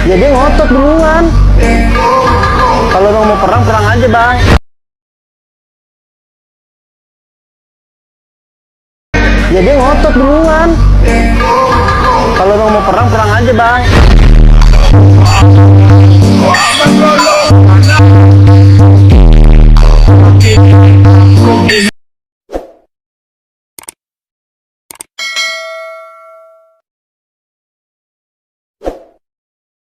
Ya dia ngotot duluan. Kalau emang mau perang, perang aja bang. Ya dia ngotot duluan. Kalau emang mau perang, perang aja bang.